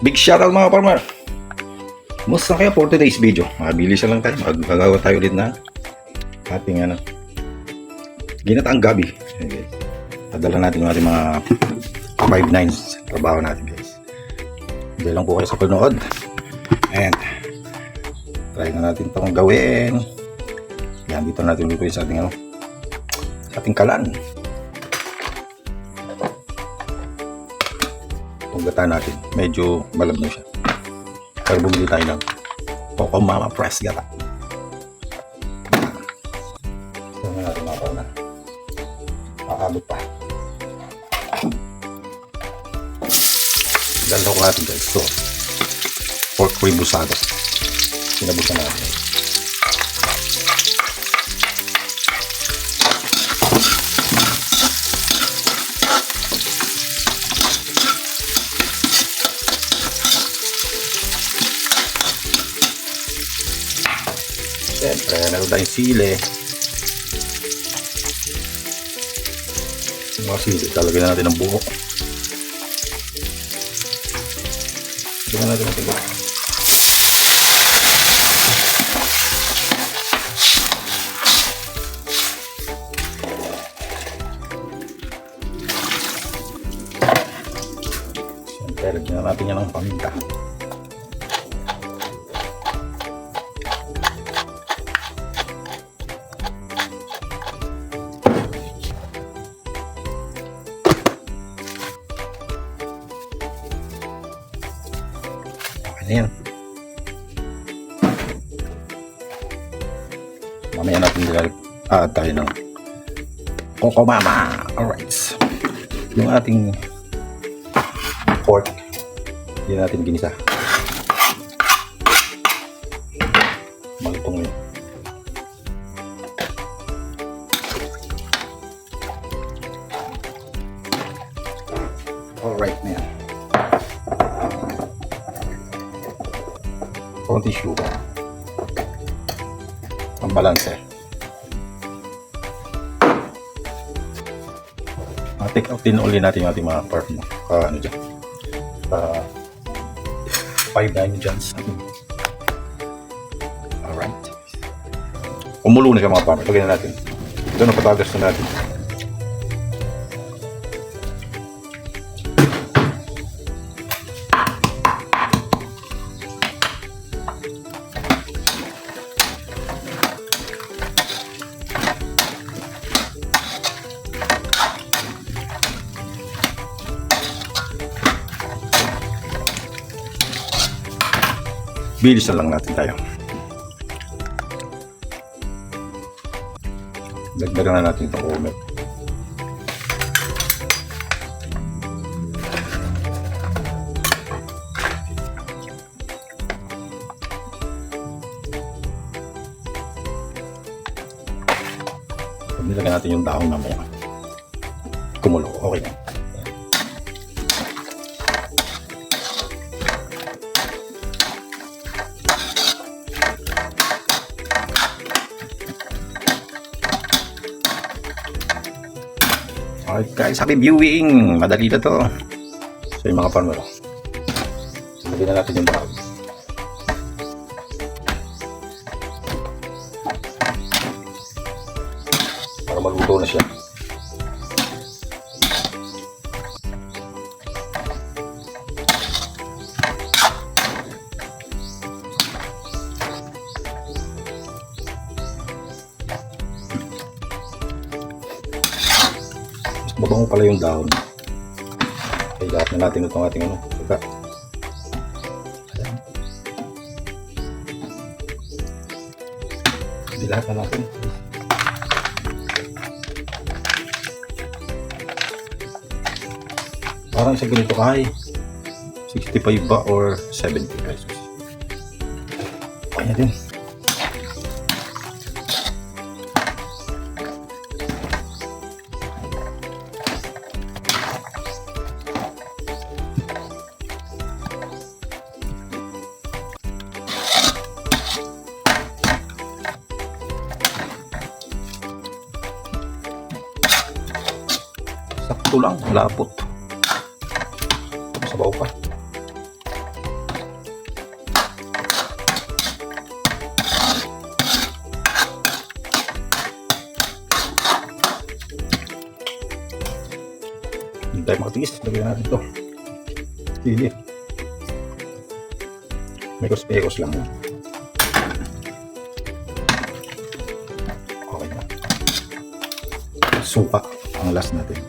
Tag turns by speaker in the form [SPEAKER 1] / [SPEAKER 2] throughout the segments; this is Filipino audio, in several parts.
[SPEAKER 1] Big shoutout mga farmer. Musta kaya for today's video? Mabilis lang tayo. Magagawa tayo ulit na ating ginataang gabi. Okay. Padala natin yung ating mga 5-9s trabaho natin, guys. Hindi lang po kayo sa panood. And try na natin itong gawin. Yan, dito natin lutuin sa ating kalan. Itong gata natin, medyo malab na siya. Pero bumili tayo ng Coco Mama Press gata. Ito na natin mga na. Makakabot pa. Dalaw ko natin guys. So, pork rebusado. Sinabutan natin. Siyempre, meron tayong sili. Mga sili, talagyan natin ng buo. Tignan natin ang tignan. Siyempre, lagyan natin yan ng paminta. Ayan. Mamaya natin add tayo ng Coco Mama. Alright. Yung ating pork, hindi natin ginisa. Malutong yun. Alright na yan. Konti sugar. Ang balanse. Take out din ulit natin yung ating mga part mo. Ano dyan? 5-9 dyan. Alright. Umulo na siya mga part. Lagyan na natin. Ito na patagas na natin. Bilisan lang natin tayo. Dagdagan na natin itong omet. Nilagyan natin yung dahon mamaya. Kumulo. Okay na. Alright guys, happy viewing! Madali na to. So yung mga farmer, sabi na natin yung bawal. Para maluto na siya. Mabango pala yung dahon. Okay, lahat na natin itong ating pagka. Hindi lahat na natin. Parang sa ganito kay 65 ba or 70 pesos. Okay na din. Sakto lang, lapot. Sabaw pa. Hindi tayo makatiis. Lagyan natin ito. Sili. Mekos-mekos lang yan. Okay na. Suka ang last natin.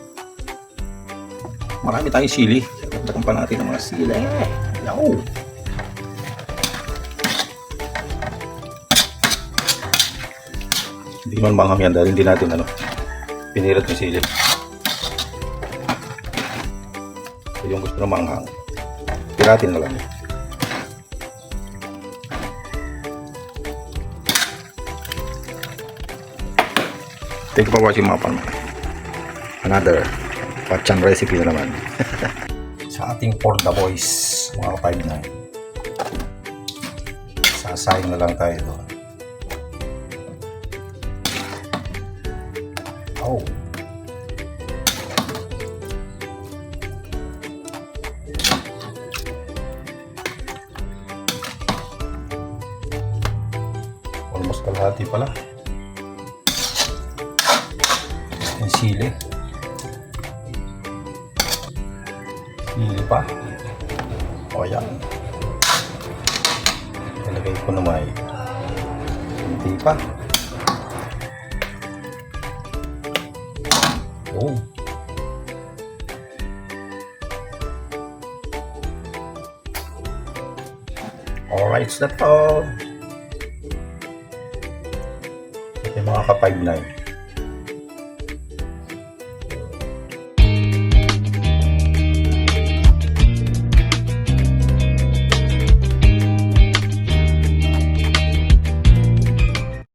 [SPEAKER 1] Marami tayong sili. Dagdagan pa natin ang mga sili. Yaw! Hindi man manghang yan dahil hindi natin pinirat yung sili. So, yung gusto na manghang, piratin na lang. Thank you for watching mga pan. Another Pachan recipe na naman. Sa ating for the boys, mga 5-9. Sasayin na lang tayo doon. Oh. Almost kalahati pala. Yung sili. Sili pa. O yan. Ilagay ko na may hindi pa. Oh. Alright, that's all. Yung mga ka-5-9.